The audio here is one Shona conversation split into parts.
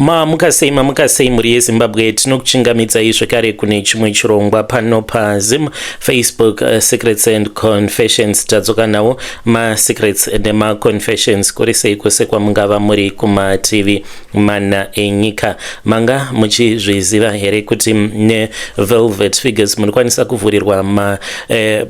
mukasei muri yeZimbabwe tinokuchingamidzai zvekare kune chimwe chirongwa pano paZim Facebook Secrets and Confessions. Tadzoka nawo maSecrets nemaConfessions kuri sei kwose kwamungava muri kumaTV mana enyika. Manga muchizviziva here kuti neVelvet Figures munokwanisa kuvhurirwa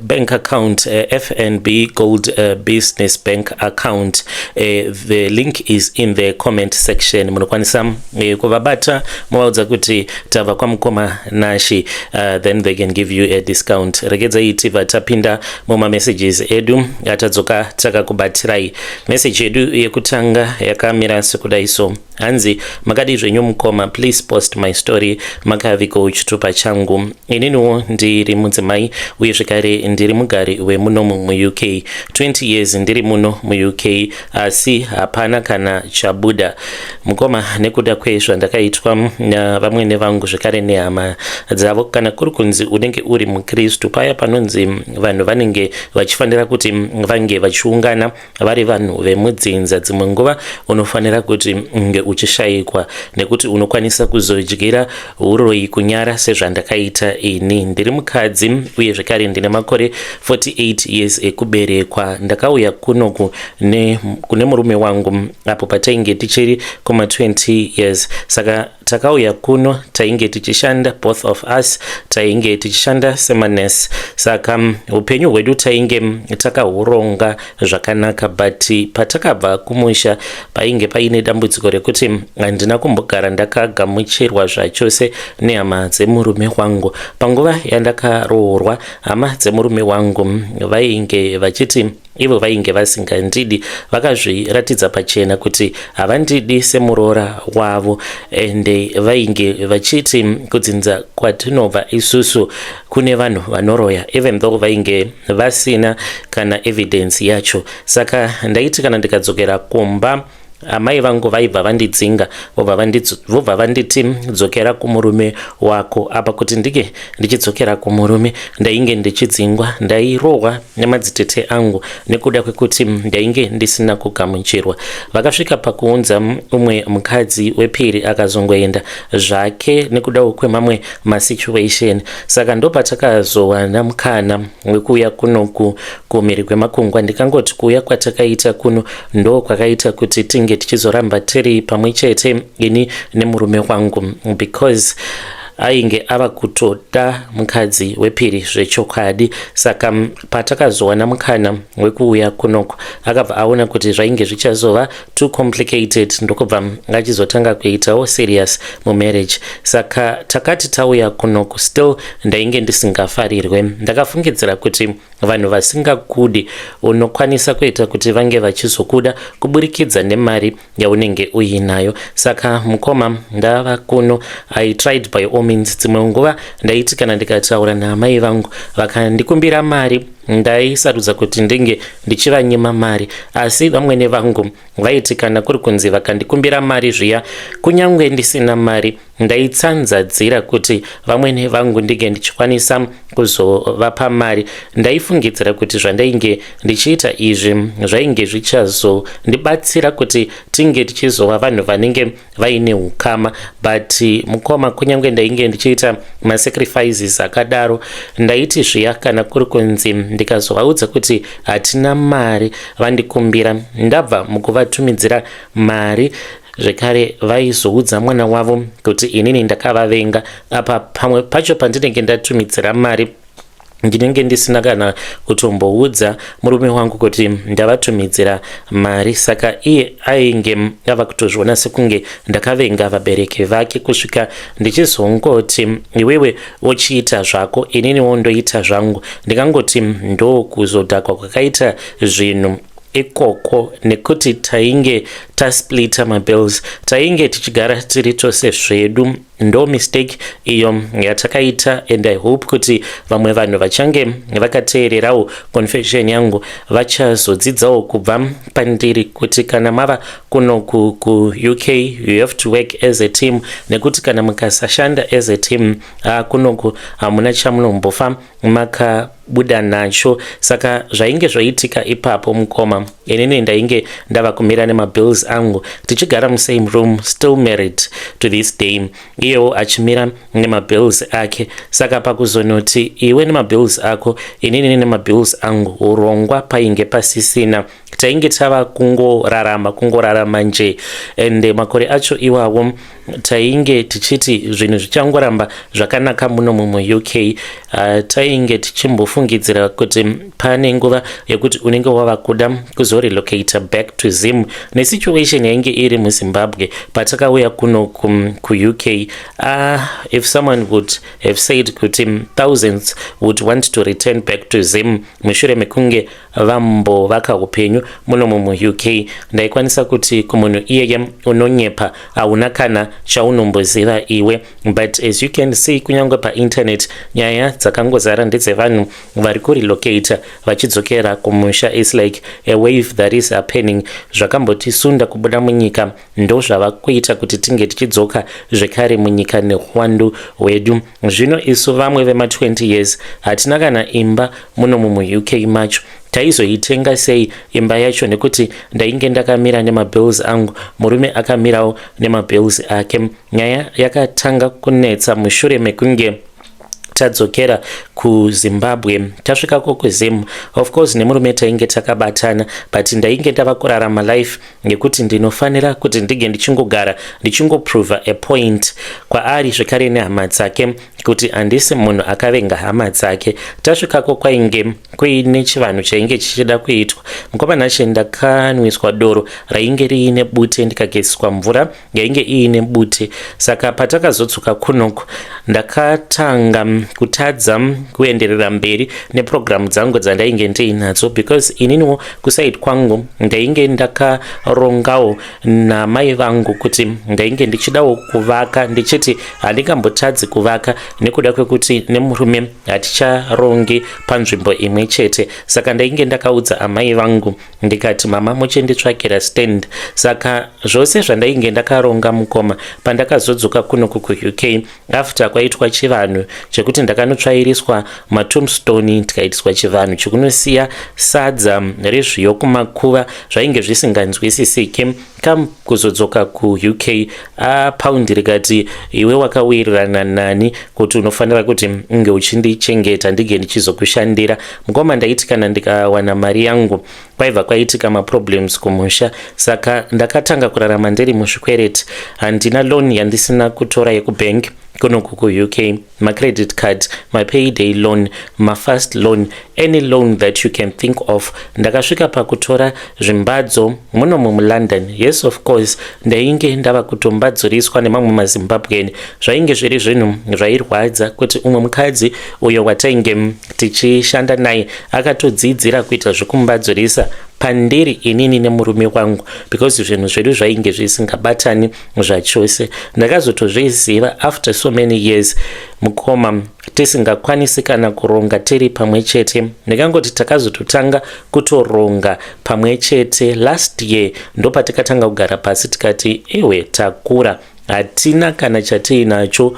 bank account, FNB Gold Business Bank account. The link is in the comment section. Munokwanisa kuvabata muvaudza kuti tabva kwamukoma nashi, then they can give you a discount. Regedzai tiva tapinda muma messages edu atadzoka takakubatirai. Message edu yekutanga yakamira sekudai so: hanzi makadi zvenyu mukoma, please post my story makaviko chitupa changu. Ininiwo ndiri mudzimai uye zvekare ndiri mugari wemuno muUK. 20 years ndiri muno muUK, asi hapana kana chabuda. Mukoma nekuda kwezvandakaitwa navamwene vangu zvekare nehama dzavo, kana kuri kunzi unenge uri muKristu, paya panonzi vanhu vanenge vachifanira kuti vange vachiungana vari vanhu vemudzinza, dzimwe nguva unofanira kuti unge uchishayikwa nekuti unokwanisa kuzodyira uroyi kunyara sezvandakaita ini. Ndiri mukadzi uye zvekare ndine makore 48 years ekuberekwa. Ndakauya kunoku kune murume wangu apo patainge tichiri kuma 20 years. Saka takauya kuno tainge tichishanda, both of us tainge tichishanda semanes. Saka upenyu hwedu tainge takahuronga zvakanaka, but patakabva kumusha painge paine dambudziko rekuti handina kumbogara ndakagamuchirwa zvachose nehama dzemurume wangu. Panguva yandakaroorwa, hama dzemurume wangu vainge vachiti ivo vainge vasingandidi, vakazviratidza pachena kuti havandidi semuroora wavo, ende vainge vachiti kudzinza kwatinobva isusu kune vanhu vanoroya, even though vainge vasina kana evidence yacho. Saka ndaiti kana ndikadzokera kumba, amai vangu vaibva vandidzinga vobva vanditi dzokera kumurume wako. Apa kuti ndike ndichidzokera kumurume ndainge ndichidzingwa, ndairohwa nemadzitete angu nekuda kwekuti ndainge ndisina kugamuchirwa. Vakasvika pakuunza umwe mukadzi wepiri akazongoenda zvake nekuda kwemamwe masituation. Saka ndopatakazowana mukana wekuuya kunoku kumhiri kwemakungwa. Ndikangoti kuuya kwatakaita kuno ndo kwakaita kuti tinge tichizoramba tiri pamwe chete ini nemurume wangu, because ainge ava kutoda mukadzi wepiri zvechokwadi. Saka patakazowana mukana wekuuya kunoko akabva aona kuti zvainge zvichazova too complicated, ndokubva ngachizotanga kuitawo serious mumarriage. Saka takati tauya kunoko, still ndainge ndisingafarirwe. Ndakafungidzira kuti vanhu vasingakudi unokwanisa kuita kuti vange vachizokuda kuburikidza nemari yaunenge uinayo. Saka mukoma ndava kuno, I tried by all means. Dzimwe nguva ndaiti kana ndikataura naamai vangu vakandikumbira mari, ndaisarudza kuti ndenge ndichivanyima mari, asi vamwene vangu vaiti kana kuri kunzi vakandikumbira mari zviya, kunyangwe ndisina mari ndaitsanzadzira kuti vamwene vangu ndinge ndichikwanisa kuzovapa mari. Ndaifungidzira kuti zvandainge ndichiita izvi zvainge zvichazondibatsira kuti tinge tichizova vanhu vanenge vaine ukama, but mukoma kunyangwe ndainge ndichiita masacrifices akadaro, ndaiti zviya kana kuri kunzi ndikazovaudza kuti hatina mari vandikumbira, ndabva mukuvatumidzira mari zvekare vaizoudza mwana wavo kuti inini ndakavavenga. Apa pamwe pacho pandinenge ndatumidzira mari ndinenge ndisina kana kutomboudza murume wangu kuti ndavatumidzira mari. Saka iye ainge ava kutozviona sekunge ndakavenga vabereki vake, kusvika ndichizongoti iwewe uchiita zvako inini wondoita zvangu. Ndikangoti ndo kuzodhakwa kwakaita zvinhu ikoko, nekuti tainge tasplita mabills, tainge tichigara tiri tose zvedu ndo mistake iyo yatakaita, and I hope kuti vamwe vanhu vachange vakateererawo confession yangu vachazodzidzawo kubva pandiri kuti kana mava kuno ku UK you have to work as a team, nekuti kana mukasashanda as a team kunoku hamuna chamunombofa makabuda nacho. Saka zvainge zvaitika ipapo mukoma, inini ndainge ndava kumira nemabills angu, tichigara musame room, still married to this day, iyewo achimira nemabills ake. Saka pakuzonoti iwe nemabills ako, inini nemabills angu, urongwa painge pasisina, tainge tava kungorarama nje. And makore acho iwawo tainge tichiti zvinhu zvichangoramba zvakanaka muno mu UK. Tainge tichimbofungidzira kuti pane nguva yekuti unenge wava kuda kuzorelocate back to Zim, nesituation yainge iri muZimbabwe patakauya kuno ku UK. If someone would have said kuti thousands would want to return back to Zim mushure mekunge vambovaka upenyu muno mu UK, ndaikwanisa kuti kumunhu iyeye unonyepa hauna kana chaunomboziva iwe. But as you can see, kunyangwe painternet nyaya dzakangozara ndedzevanhu vari kurelocate vachidzokera kumusha. It's like a wave that is happening. Zvakambotisunda kubuda munyika ndo zvava kuita kuti tinge tichidzoka zvekare munyika nehwandu hwedu. Zvino isu vamwe vema 20 years hatina kana imba muno mu UK macho. Taizoitenga sei imba yacho, nekuti ndainge ndakamira nemabills angu, murume akamirawo nemabills ake. Nyaya yakatanga kunetsa mushure mekunge tadzokera kuZimbabwe. Tasvikako kuZim, of course nemurume tainge takabatana, but ndainge ndava kurarama life ngekuti ndinofanira kuti ndige ndichingogara ndichingoprova a point kwaari zvekare nehama dzake kuti handisi munhu akavenga hama dzake. Tasvikako kwainge kuine chivanhu chainge chichida kuitwa. Mukomana che ndakanwiswa doro rainge riine bute, ndikageswa mvura yainge iine bute. Saka patakazodzoka kunoko ndakatanga kutadza kuenderera mberi neprogramu dzangu dzandainge ndiinadzo, because ininiwo kusaidi kwangu ndainge ndakarongawo namai vangu kuti ndainge ndichidawo kuvaka, ndichiti handingambotadzi kuvaka nekuda kwekuti nemurume haticharongi panzvimbo imwe chete. Saka ndainge ndakaudza amai vangu ndikati, mama muchenditsvakira stand. Saka zvose zvandainge ndakaronga mukoma pandakazodzoka kuno ku UK after kwaitwa chivanhu chekuti ndakanotsvairiswa matombstone, tikaitiswa chivanhu chekunosiya sadza rezviyo kumakuva zvainge zvisinganzwisisiki. Kam kuzodzoka ku UK paundi rikati iwe wakawirirana nani kuti unofanira kuti unge uchindichengeta ndige ndichizokushandira. Mukoma ndaiti kana ndikawana mari yangu kwaibva kwaitika maproblems kumusha. Saka ndakatanga kurarama ndiri muzvikwereti. Handina loan yandisina kutora yekubank kuno ku UK, my credit card, my payday loan, my first loan, any loan that you can think of. Ndakasvika pakutora zvimbadzo muno muLondon. Yes, of course, ndainge ndava kutombadzoriswa nemamwe maZimbabwean. Zvainge zviri zvinhu zvairwadza kuti umwe mukadzi uyo watainge tichishanda naye akatodzidzira kuita zvekumbadzorisa pandiri inini nemurume wangu, because zvinhu zvedu zvainge zvisingabatani zvachose. Ndakazotozviziva after so many years mukoma tisingakwanisi kana kuronga tiri pamwe chete. Ndikangoti takazototanga kutoronga pamwe chete last year ndo patakatanga kugara pasi tikati ewe takura, hatina kana chatiinacho.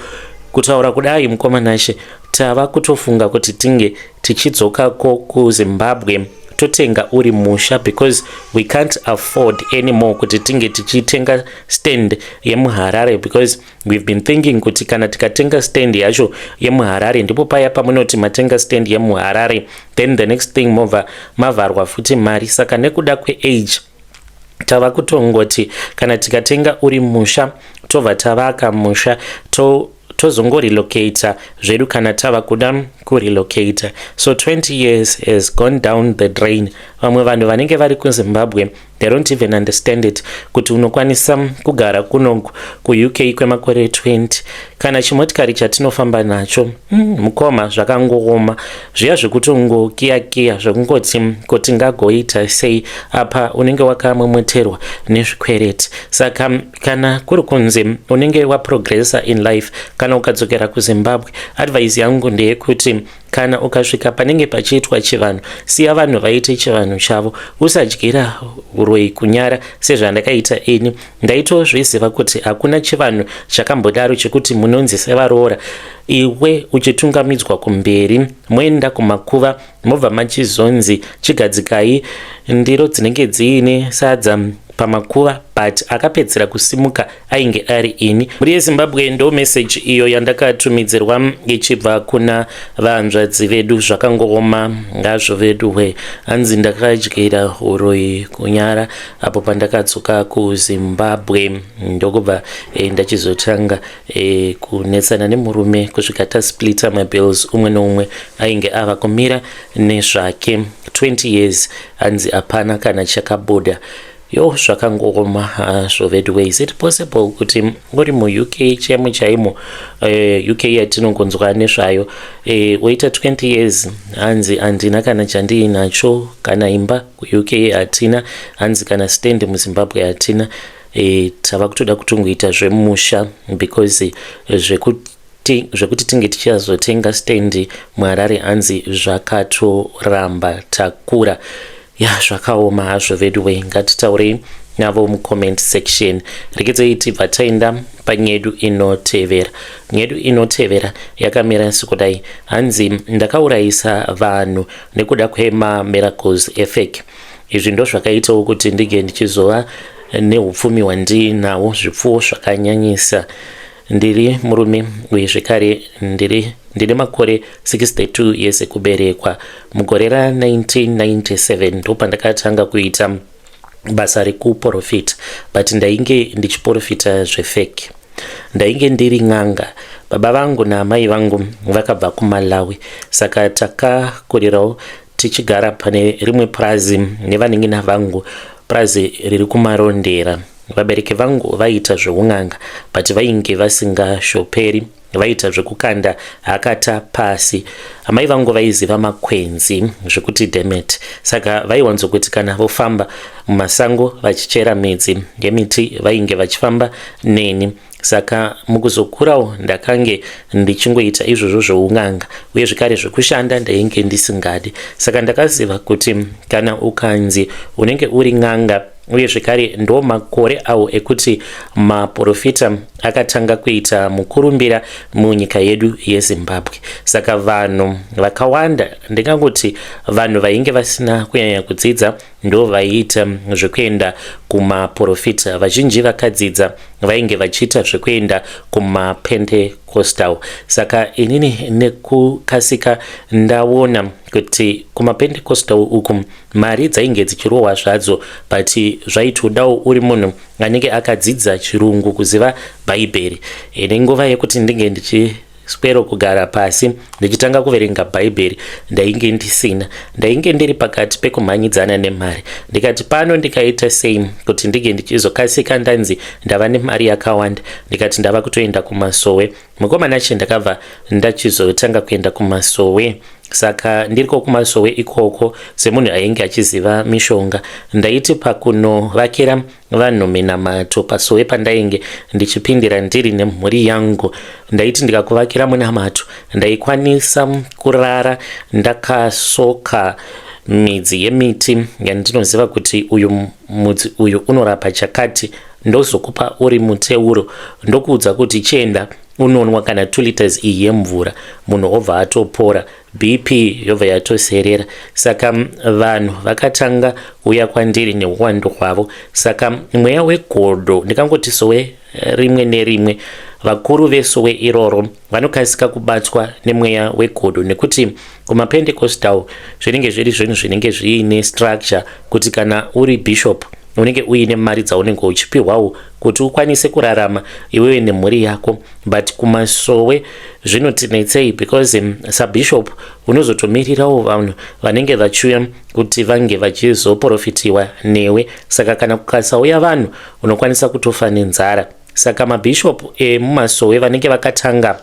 Kutaura kudai mukoma nashe tava kutofunga kuti tinge tichidzokako kuZimbabwe totenga uri musha, because we can't afford anymore kuti tinge tichitenga stand yemuHarare, because we've been thinking kuti kana tikatenga stand yacho yemuHarare ndipo paya pamunoti matenga stand yemuHarare, then the next thing mavharwa futi mari. Saka nekuda kweage tava kutongoti kana tikatenga uri musha tobva tavaka musha tozongorelocata zvedu kana tava kuda kurelocata. So 20 years has gone down the drain. Vamwe vanhu vanenge vari kuZimbabwe they don't even understand it, kuti unokwanisa kugara kuno ku-UK kwemakore 20 kana chimotikari chatinofamba nacho mukoma zvakangooma zviya zvekutongokiya zvekungoti kuti ngagoita sei apa unenge wakamwemweterwa nezvikwereti. Saka kana kuri kunzi unenge waprogressa in life kana ukadzokera kuZimbabwe, advice yangu ndeyekuti kana ukasvika panenge pachiitwa chivanhu, siya vanhu vaite chivanhu chavo, usadyira uroi kunyara sezvandakaita ini. Ndaitozviziva kuti hakuna chivanhu chakambodaro chekuti munonzi sevaroora iwe uchitungamidzwa kumberi moenda kumakuva mobva machizonzi chigadzikai ndiro dzinenge dziine sadza pamakuva, but akapedzera kusimuka ainge ari ini. Muri yeZimbabwe ndo message iyo yandakatumidzirwa ichibva kuna vanzvadzi vedu. Zvakangooma ngazvo vedu we, hanzi ndakadyira uroi kunyara apo pandakadzoka kuZimbabwe ndokubva ndachizotanga kunetsana nemurume kusvika tasplita mabills, umwe noumwe ainge ava kumira nezvake. 20 years hanzi hapana kana chakabuda. Yo zvakangooma zvo vedu we. Is it possible kuti uri mu-UK chemo chaimo, UK yatinongonzwa nezvayo, woita 20 years hanzi handina kana chandiinacho, kana imba ku-UK hatina, hanzi kana stand muZimbabwe hatina. Tava kutoda kutongoita zvemusha because zvekuti tinge tichazotenga stand muHarare hanzi zvakatoramba takura. Zvakaoma hazvo vedu we. Ngatitaurei navo mucomment section. Rekedzei tibva taenda panyedu inotevera. Nyedu inotevera yakamira sekudai. Hanzi ndakaurayisa vanhu nekuda kwema-miracles effect. Izvi ndo zvakaitawo kuti ndige ndichizova neupfumi hwandinawo, zvipfuwo zvakanyanyisa. Ndiri murume uye zvekare ndine makore 62 years ekuberekwa. Mugore ra1997 ndo pandakatanga kuita basa rekuprofita, but ndainge ndichiprofita zvefake. Ndainge ndiri n'anga. Baba vangu naamai vangu vakabva kuMalawi, saka takakurirawo tichigara pane rimwe purazi nevanengina vangu, purazi riri kuMarondera. Vabereki vangu vaita zveun'anga, but vainge vasingashoperi, vaita zvekukanda hakata pasi. Amai vangu vaiziva makwenzi zvekuti demet, saka vaiwanzokuti kana vofamba mumasango vachichera midzi yemiti vainge vachifamba neni. Saka mukuzokurawo ndakange ndichingoita izvozvo zvoun'anga uye zvekare zvekushanda ndainge ndisingadi. Saka ndakaziva kuti kana ukanzi unenge uri n'anga uye zvekare ndo makore awo ekuti maprofita akatanga kuita mukurumbira munyika yedu yeZimbabwe. Saka vanhu vakawanda, ndingangoti vanhu vainge vasina kunyanya kudzidza ndo vaiita zvekuenda kumaprofita. Vazhinji vakadzidza vainge vachiita zvekuenda kumapentekostal. Saka inini nekukasika ndaona kuti kumapentekostal uku mari dzainge dzichirohwa zvadzo, but zvaitodawo uri munhu anenge akadzidza chirungu kuziva bhaibheri. Nenguva yekuti ndinge ndichispero kugara pasi ndichitanga kuverenga bhaibheri ndainge ndisina. Ndainge ndiri pakati pekumhanyidzana nemari. Ndikati pano ndikaita sei kuti ndige ndichizokasika ndanzi ndava nemari yakawanda. Ndikati ndava kutoenda kumasowe. Mukomana chendakabva ndachizotanga kuenda kumasowe. Saka ndiriko kumasowe ikoko semunhu ainge achiziva mishonga, ndaiti pakunovakira vanhu minamato pasowe pandainge ndichipindira ndiri nemhuri yangu, ndaiti ndikakuvakira munamato ndaikwanisa kurara ndakasoka midzi yemiti yandinoziva kuti uyu mudzi uyu unorapa chakati, ndozokupa uri muteuro, ndokuudza kuti chenda unonwa kana 2 liters iyi yemvura, munhu obva atopora, BP yobva yatoserera. Saka vanhu vakatanga uya kwandiri neuwandu hwavo. Saka mweya wegodo, ndikangoti sowe rimwe nerimwe, vakuru vesowe iroro vanokasika kubatwa nemweya wegodo, nekuti kumapentekostal zvinenge zviri zvinhu zvinenge zviine structure kuti kana uri bishop unenge uine mari dzaunenge uchipiwawo kuti ukwanise kurarama iwewe nemhuri yako. But kumasowe zvinotinetsei because sabishop unozotomirirawo vanhu vanenge vachiuya kuti vange vachizoprofitiwa newe. Saka kana kukasauya vanhu unokwanisa kutofa nenzara. Saka mabishop emumasowe vanenge vakatanga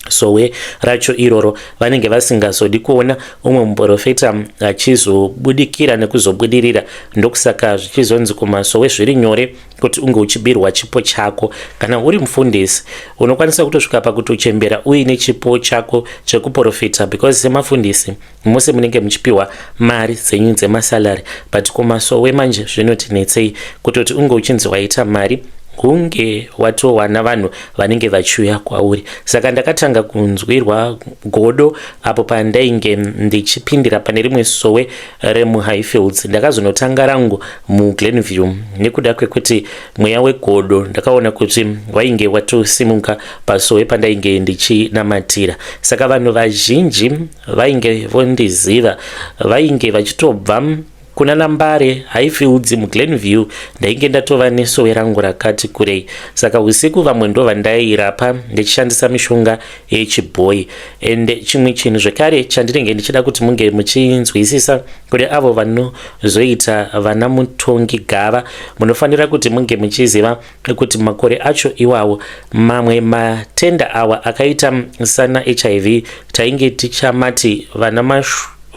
sowe racho iroro vanenge vasingazodi kuona umwe muprofita achizobudikira nekuzobudirira. Ndokusaka zvichizonzi kumasowe zviri nyore kuti unge uchibirwa chipo chako. Kana uri mufundisi unokwanisa kutosvika pakutochembera uine chipo chako chekuprofita because semafundisi mose munenge muchipiwa mari dzenyu dzemasalari. But kumasowe manje zvinotinetsei kutoti unge uchinzi waita mari hunge watowana vanhu vanenge vachiuya kwauri. Saka ndakatanga kunzwirwa godo apo pandainge ndichipindira pane rimwe sowe remuHighfields. Ndakazonotanga rangu muGlenview nekuda kwekuti mweya wegodo ndakaona kuti wainge watosimuka pasowe pandainge ndichinamatira. Saka vanhu vazhinji vainge vondiziva, vainge vachitobva kuna Nambare, Highfields, muGlenview ndainge ndatova nesowe rangu rakati kurei. Saka usiku vamwe ndo vandairapa ndichishandisa mishonga yechibhoyi. And chimwe chinhu zvekare chandinenge ndichida kuti munge muchinzwisisa kuti avo vanozoita vana mutongi gava munofanira kuti munge muchiziva kuti makore acho iwawo mamwe matenda awa akaita sana HIV tainge tichamati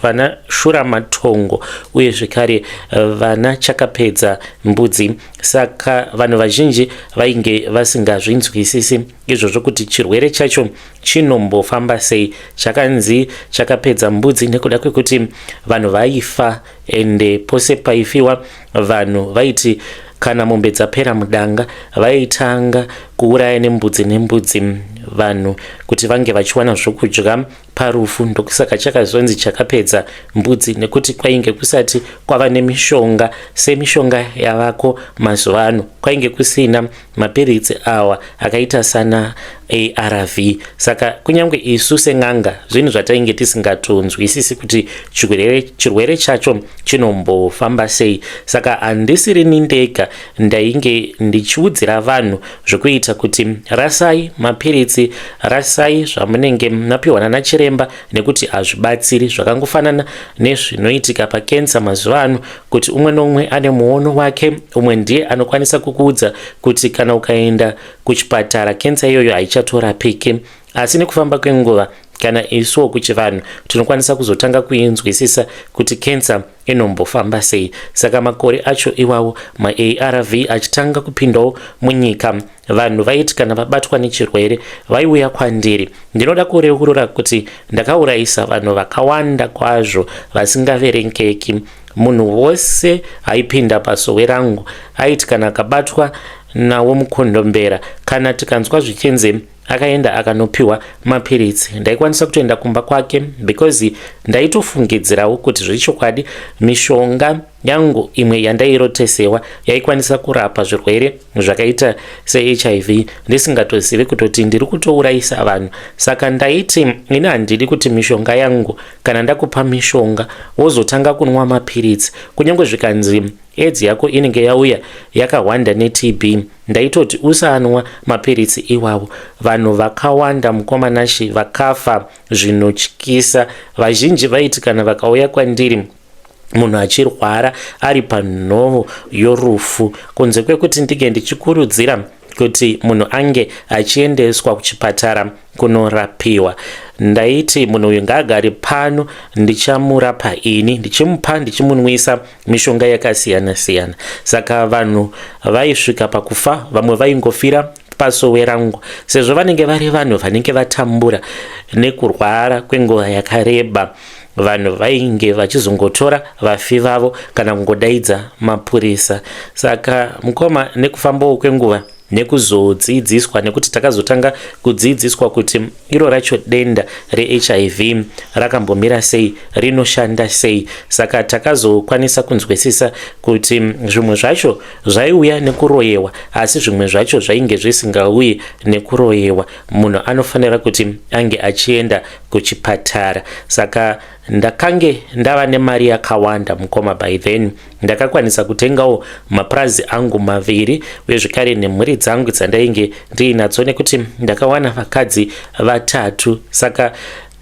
vana shura matongo uye zvekare vana chakapedza mbudzi. Saka vanhu vazhinji vainge vasingazvinzwisisi izvozvo kuti chirwere chacho chinombofamba sei. Chakanzi chakapedza mbudzi nekuda kwekuti vanhu vaifa, ende pose paifiwa vanhu vaiti kana mombe dzapera mudanga vaitanga kuuraya nembudzi vanhu kuti vange vachiwana zvokudya parufu. Ndokusaka chakazonzi chakapedza mbudzi nekuti kwainge kusati kwava nemishonga semishonga yavako mazuva ano. Kwainge kusina mapiritsi awa akaita sana ARV. Saka kunyange isu sen'anga zvinhu zvatainge tisingatonzwisisi kuti chirwere chacho chinombofamba sei. Saka handisiri ndega ndainge ndichiudzira vanhu zvokuita kuti rasai mapiritsi, rasai zvamunenge munapiwa nana chiremba nekuti hazvibatsiri. Zvakangofanana nezvinoitika pakensa mazuva ano kuti umwe nomwe ane muono wake. Umwe ndiye anokwanisa kukuudza kuti kana ukaenda kuchipatara kensa iyoyo haichatorapiki. Asi nekufamba kwenguva kana isuwo kuchivanhu tinokwanisa kuzotanga kuinzwisisa kuti kensa inombofamba sei. Saka makore acho iwawo maARV achitanga kupindawo munyika, vanhu vaiti kana vabatwa nechirwere vaiuya kwandiri. Ndinoda kureurura kuti ndakaurayisa vanhu vakawanda kwazvo vasingaverengeki. Munhu wose aipinda pasowe rangu aiti kana akabatwa nawo mukondombera kana tikanzwa zvichinzi akaenda akanopiwa mapiritsi ndaikwanisa kutoenda kumba kwake because ndaitofungidzirawo kuti zvichokwadi mishonga yangu imwe yandairotesewa yaikwanisa kurapa zvirwere zvakaita seHIV ndisingatozivi kutoti ndiri kutourayisa vanhu. Saka ndaiti ini handidi kuti mishonga yangu kana ndakupa mishonga wozotanga kunwa mapiritsi kunyange zvikanzi edzi yako inenge yauya yakawanda neTB, ndaitoti usanwa mapiritsi iwawo. Vanhu vakawanda mukomanashi vakafa zvinotyisa. Vazhinji vaiti kana vakauya kwandiri munhu achirwara ari panhoo yorufu kunze kwekuti ndige ndichikurudzira kuti munhu ange achiendeswa kuchipatara kunorapiwa, ndaiti munhu uyu ngaagare pano ndichamurapa ini, ndichimupa ndichimunwisa mishonga yakasiyana siyana. Saka vanhu vaisvika pakufa, vamwe vaingofira pasowe rangu sezvo vanenge vari vanhu vanenge vatambura nekurwara kwenguva yakareba. Vanhu vainge vachizongotora vafi vavo kana kungodaidza mapurisa. Saka mukoma nekufambawo kwenguva nekuzodzidziswa, nekuti takazotanga kudzidziswa kuti iro racho denda reHIV rakambomira sei, rinoshanda sei. Saka takazokwanisa kunzwisisa kuti zvimwe zvacho zvaiuya nekuroyewa, asi zvimwe zvacho zvainge zvisingauyi nekuroyewa. Munhu anofanira kuti ange achienda kuchipatara. Saka ndakange ndava nemari yakawanda mukoma. By then ndakakwanisa kutengawo mapurazi angu maviri, uye zvekare nemhuri dzangu dzandainge ndiinadzo, nekuti ndakawana vakadzi 3. Saka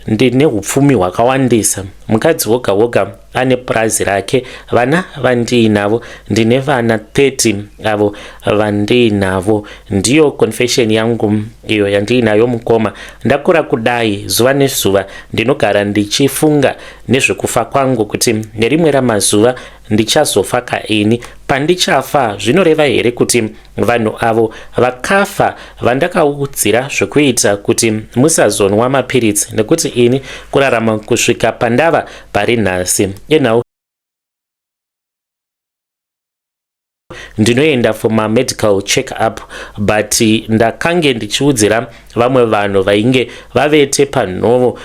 ndine upfumi hwakawandisa. Mukadzi woga woga ane purazi rake. Vana vandiinavo, ndine vana 30 avo vandiinavo. Ndiyo confession yangu iyo yandiinayo mukoma. Ndakura kudai zuva nezuva ndinogara ndichifunga nezvekufa kwangu, kuti nerimwe ramazuva ndichazofa kaini. Pandichafa zvinoreva here kuti vanhu avo vakafa vandakaudzira zvekuita kuti musazonwa mapiritsi, nekuti ini kurarama kusvika pandava pari nhasi enhau ndinoenda for my medical check up, but ndakange ndichiudzira vamwe vanhu vainge vavete panhovo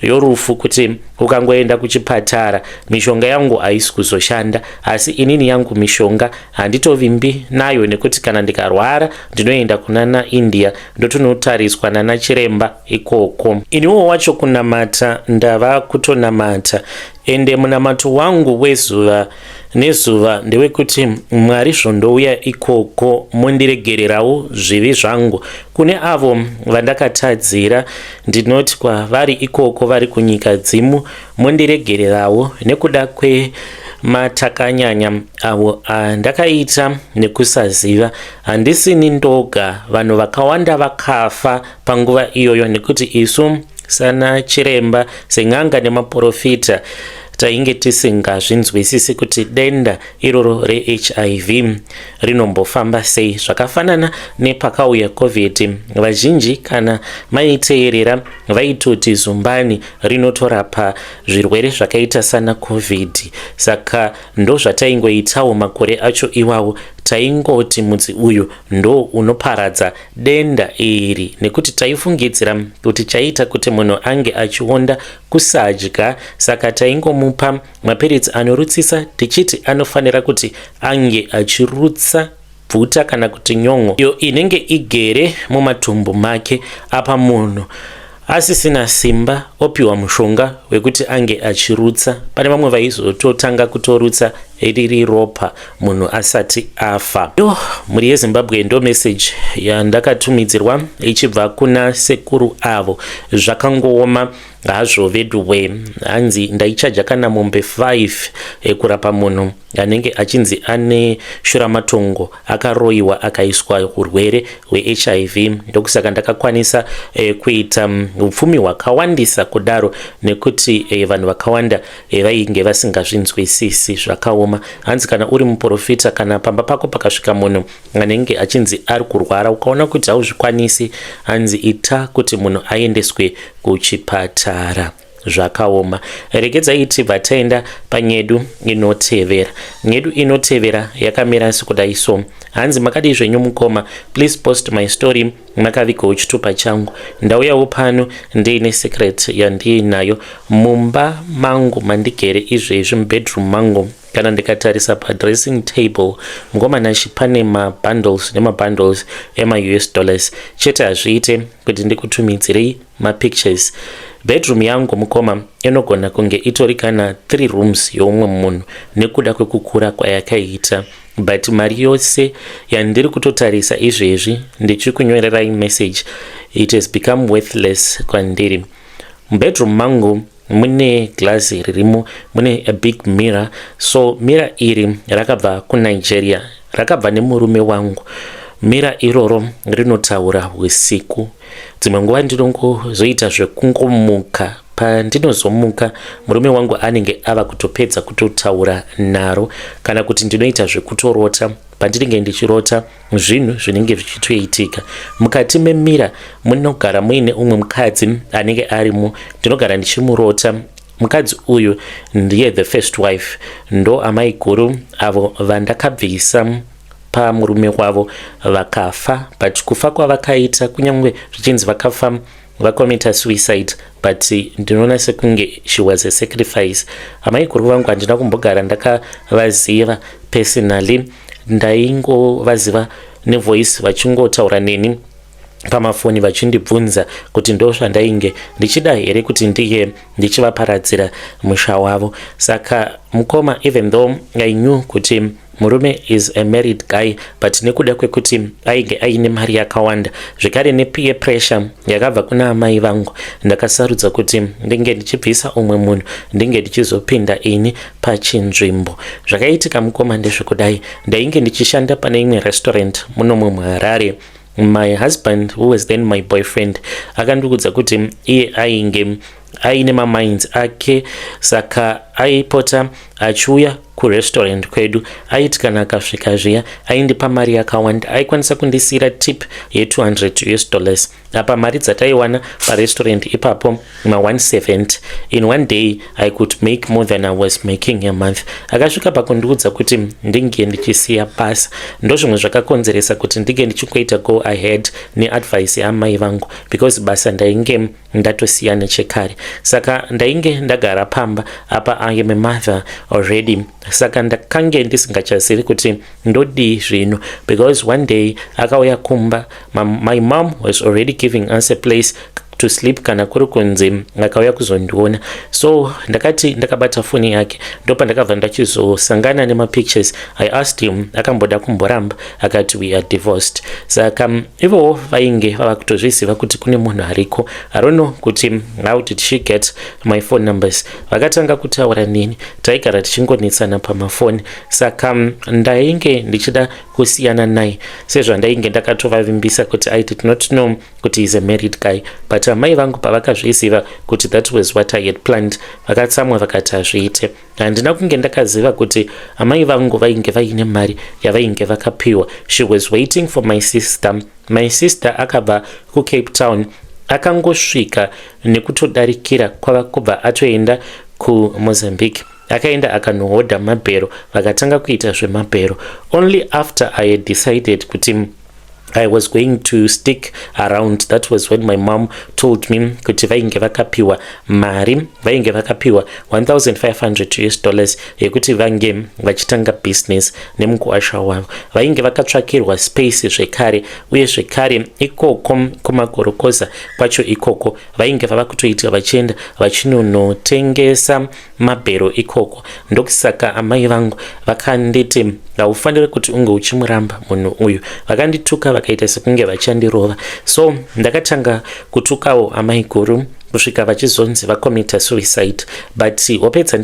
yorufu kuti ukangoenda kuchipatara mishonga yangu haisi kuzoshanda. Asi inini yangu mishonga handitovimbi nayo, nekuti kana ndikarwara ndinoenda kunana India ndotonotariswa nana chiremba ikoko. Iniwo wacho kunamata ndava kutonamata, ende munamato wangu wezuva nezuva ndewekuti Mwari zvondouya ikoko mundiregererawo zvivi zvangu. Kune avo vandakatadzira ndinoti kwavari ikoko vari kunyika dzimu, mundiregererawo nekuda kwematakanyanya avo andakaita nekusaziva. Handisini ndoga, vanhu vakawanda vakafa panguva iyoyo, nekuti isu sana chiremba seng'anga nemaprofita tainge tisingazvinzwisisi kuti denda iroro reHIV rinombofamba sei. Zvakafanana nepakauya COVID, vazhinji kana maiteerera vaitoti zumbani rinotorapa zvirwere zvakaita sana COVID. Saka ndo zvataingoitawo makore acho iwawo. Taingoti mudzi uyu ndo unoparadza denda iri, nekuti taifungidzira kuti chaita kuti munhu ange achionda kusadya. Saka taingomupa mapiritsi anorutsisa, tichiti anofanira kuti ange achirutsa bvuta kana kuti nyongo iyo inenge igere mumatumbu make. Apa munhu asisina simba opiwa mushonga wekuti ange achirutsa. Pane vamwe vaizototanga kutorutsa riri ropa munhu asati afa. Muri yeZimbabwe ndo message yandakatumidzirwa ichibva kuna sekuru avo. Zvakangooma hazvo vedwe. Hanzi ndaichaja kana mombe 5 kurapa munhu anenge achinzi ane shuramatongo akaroyiwa akaiswa urwere hweHIV. Ndokusaka ndakakwanisa kuita upfumi hwakawandisa kudaro, nekuti vanhu vakawanda vainge vasingazvinzwisisi. Zvakaoma. Hanzi kana uri muprofita, kana pamba pako pakasvika munhu anenge achinzi ari kurwara ukaona kuti hauzvikwanisi, hanzi ita kuti munhu aendeswe kuchipatara. Zvakaoma. Regedzai tibva taenda panyedu inotevera. Nyedu inotevera yakamira sekudai so. Hanzi makadi zvenyu mukoma, please post my story makavigawo chitupa changu. Ndauyawo pano ndiine secret yandiinayo mumba mangu mandigere izvezvi, mubedroom mangu. Kana ndikatarisa padressing table ngoma nashi pane mabundles nemabundles ema-US dollars. Chete hazviite kuti ndikutumidzirei mapictures. Bedroom yangu mukoma inogona kunge itori kana 3 rooms youmwe munhu nekuda kwekukura kwayakaita. But mari yose yandiri kutotarisa izvezvi ndichikunyorerai message, it has become worthless kwandiri. Bedroom mangu mune glass ririmo, mune a big mirror. So mirror iri rakabva kuNigeria, rakabva nemurume wangu. Mira iroro rinotaura usiku. Dzimwe nguva ndinongozoita zvekungomuka. Pandinozomuka murume wangu anenge ava kutopedza kutotaura naro, kana kuti ndinoita zvekutorota. Pandinenge ndichirota zvinhu zvinenge zvichitoitika mukati memira munogara muine umwe mukadzi anenge arimo. Ndinogara ndichimurota. Mukadzi uyu ndiye the first wife, ndo amai guru avo vandakabvisa pamurume wavo vakafa, but kufa kwavakaita kunyange zvichinzi vakafa vakomita suicide, but ndinoona sekunge she was a sacrifice. Amai guru vangu handina kumbogara ndakavaziva personally, ndaingovaziva nevoice vachingotaura neni pamafoni vachindibvunza kuti ndo zvandainge ndichida here kuti ndiye ndichivaparadzira musha wavo. Saka mukoma, even though I knew kuti murume is a married guy, but nekuda kwekuti ainge aine mari yakawanda zvekare nepeer pressure yakabva kuna amai vangu, ndakasarudza kuti ndinge ndichibvisa umwe munhu ndinge ndichizopinda ini pachinzvimbo. Zvakaitika mukoma ndezvekudai, ndainge ndichishanda pane imwe restaurant muno muHarare. My husband, who was then my boyfriend, akandiudza kuti iye ainge aine maminds ake, saka aipota achiuya kurestaurant kwedu, aiti kana akasvika zviya aindipa mari yakawanda, aikwanisa kundisira tip ye$200 apa mari dzataiwana parestaurant ipapo ma170. In one day I could make more than I was making a month. Akasvika pakundiudza kuti ndinge ndichisiya basa. Ndo zvimwe zvakakonzeresa kuti ndinge ndichikuita go ahead neadvice yamai vangu, because basa ndainge ndatosiya nechekare. Saka ndainge ndagara pamba apa I am a mother already. Saka ndakange ndisingachazivi kuti ndodi zvino, because one day akauya kumba, my mom was already giving us a place to sleep kana kuri kunzi akauya kuzondiona. So ndakati ndakabata foni yake, ndopa ndakabva ndachizosangana nemapictures. I asked him, akamboda kumboramba, akati we are divorced. Saka ivo vainge vava kutozviziva kuti kune munhu ariko. I don't know kuti how did she get my phone numbers. Vakatanga kutaura nini, taigara tichingonetsana pamafoni. Saka ndainge ndichida kusiyana naye, sezvo ndainge ndakatovavimbisa kuti I did not know kuti he's a married guy, but amai vangu pavakazviziva kuti that was what I had planned, vakatsamwa vakati hazviite. Handina kunge ndakaziva kuti amai vangu vainge vaine mari yavainge vakapiwa. She was waiting for my sister. My sister akabva kuCape Town, akangosvika nekutodarikira kwava kubva atoenda kuMozambique. Akaenda akanohodha mabhero, vakatanga kuita zvemabhero. Only after I had decided kuti I was going to stick around, that was when my mom told me kuti vainge vakapiwa mari, vainge vakapiwa $1,500 yekuti vange vachitanga business nemukuwasha wavo. Vainge vakatsvakirwa space zvekare, uye zvekare ikoko kumagorokoza kwacho ikoko vainge vava kutoita vachienda vachinonotengesa mabhero ikoko. Ndokusaka amai vangu vakanditi haufaniri kuti unge uchimuramba munhu uyu. Vakandituka vakaita sekunge vachandirova. So ndakatanga kutukawo amai guru kusvika vachizonzi vakomita suicide, but wapedza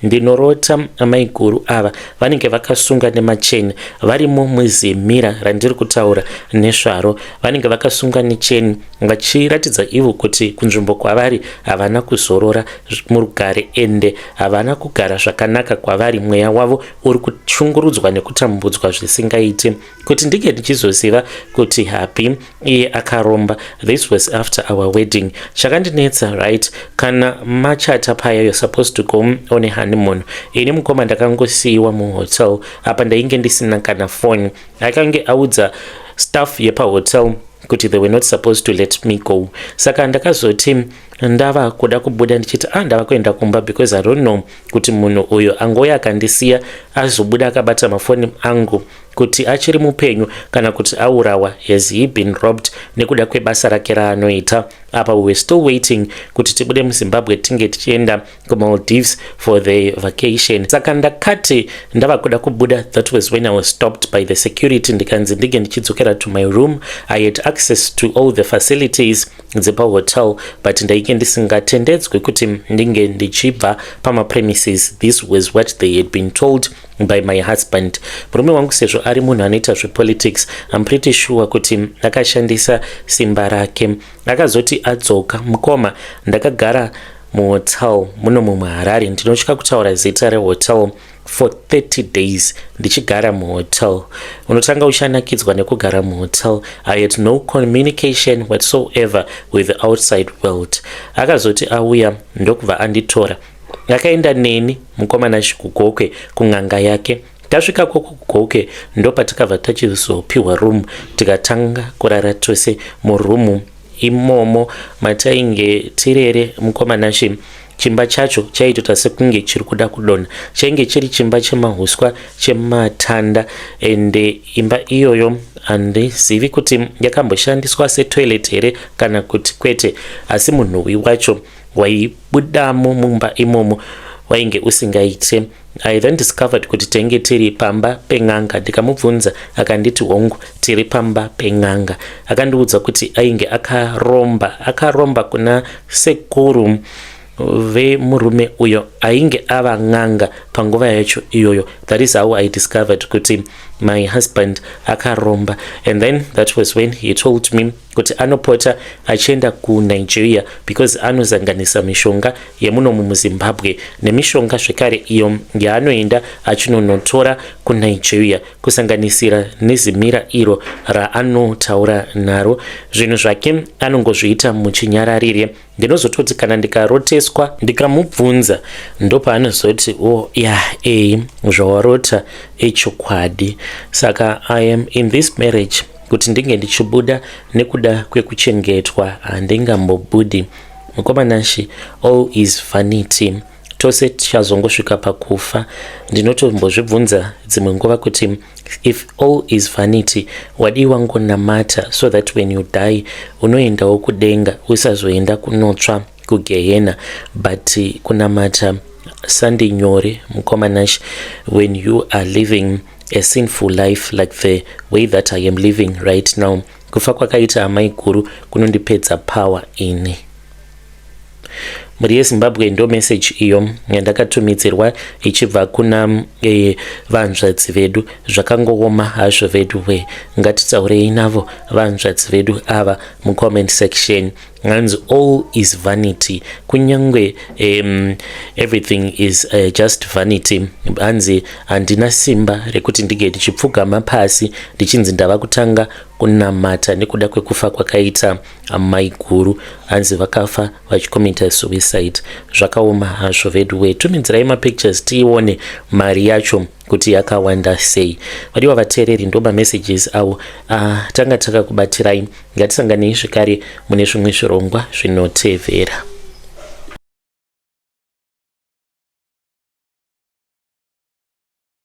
ndinorota amai guru ava vanenge vakasunga nemacheni varimo muzimira randiri kutaura nezvaro. Vanenge vakasunga necheni vachiratidza ivo kuti kunzvimbo kwavari havana kuzorora murugare, ende havana kugara zvakanaka kwavari. Mweya wavo uri kushungurudzwa nekutambudzwa zvisingaiti. Kuti ndinge ndichizoziva kuti hapi iye akaromba. This was after our wedding. Chakandinetsa, right, kana machata paya you're supposed to go on a honeymoon. Ini mukoma ndakangosiyiwa muhotel apa ndainge ndisina kana phone. Akange audza staff yepahotel kuti they were not supposed to let me go. Saka ndakazoti ndava kuda kubuda ndichiti ndava kuenda kumba, because I don't know kuti munhu uyo angoya akandisiya azobuda akabata mafoni angu kuti achiri mupenyu kana kuti aurawa, has he been robbed nekuda kwebasa rake raanoita. Apa we were still waiting kuti tibude muZimbabwe tinge tichienda kuMaldives for the vacation. Saka ndakati ndava kuda kubuda, that was when I was stopped by the security. Ndikanzi ndige ndichidzokera to my room. I had access to all the facilities dzepahotel, but ndainge ndisingatendedzwe kuti ndinge ndichibva pamapremises. This was what they had been told by my husband. Murume wangu sezvo ari munhu anoita zvepolitics, I'm pretty sure kuti akashandisa simba rake. Akazoti adzoka mukoma, ndakagara muhotel muno muHarare, ndinotya kutaura zita rehotel, for 30 days ndichigara muhotel. Unotanga uchanakidzwa nekugara muhotel. I had no communication whatsoever with the outside world. Akazoti auya ndokubva anditora, akaenda neni mukomana Shikugokwe kun'anga yake tasvika kokugoke ndo patakabva tachizopiwa room tikatanga kurara tose murumu imomo matainge tirere mukomanashi. Chimba chacho chaitota sekunge chiri kuda kudonha, chainge chiri chimba chemahuswa chematanda, ende imba iyoyo handizivi kuti yakamboshandiswa setoilet here kana kuti kwete, asi munhuwi wacho waibudamo mumba imomo wainge usingaite. I then discovered kuti tenge tiri pamba peng'anga. Ndikamubvunza akanditi hongu tiri pamba peng'anga. Akandiudza kuti ainge akaromba kuna sekuru vemurume uyo ainge ava ng'anga panguva yacho iyoyo. That is how I discovered kuti my husband akaromba. And then that was when he told me kuti anopota achienda kuNigeria because anozanganisa mishonga yemuno muZimbabwe nemishonga zvekare iyo yaanoenda achinonotora kuNigeria kusanganisira nezimira iro raanotaura naro. Zvinhu zvake anongozviita muchinyararire. Ndinozototi kana ndikaroteswa ndikamubvunza ndopaanozoti zvawarota echokwadi. Saka I am in this marriage kuti ndinge ndichibuda nekuda kwekuchengetwa handingambobudi. Mukomanashi, all is vanity. Tose tichazongosvika pakufa. Ndinotombozvibvunza dzimwe nguva kuti if all is vanity, wadiwa ngonamata so that when you die unoendawo kudenga usazoenda kunotsva kugehena. But kunamata sandi nyore mukomanashi when you are living a sinful life like the way that I am living right now. Kufa kwakaita amai guru kunondipedza power ini. Muri yeZimbabwe ndo message iyo yandakatumidzirwa ichibva kuna vanzvadzi vedu. Zvakangooma hazvo vedu ngatitaurei navo vanzvadzi vedu ava mucomment section. Hanzi all is vanity. Kunyangwe everything is just vanity. Hanzi handina simba rekuti ndige ndichipfugama pasi ndichinzi ndava kutanga kunamata nekuda kwekufa kwakaita amai guru. Hanzi vakafa vachikomita suicide. Zvakaoma hazvo vedu. Tumidzirai mapictures tione mari yacho kuti yakawanda sei. Vadiwa vateereri ndo messages avo tanga takakubatirai. Ngatisanganei zvekare mune zvimwe zvirongwa zvinotevera.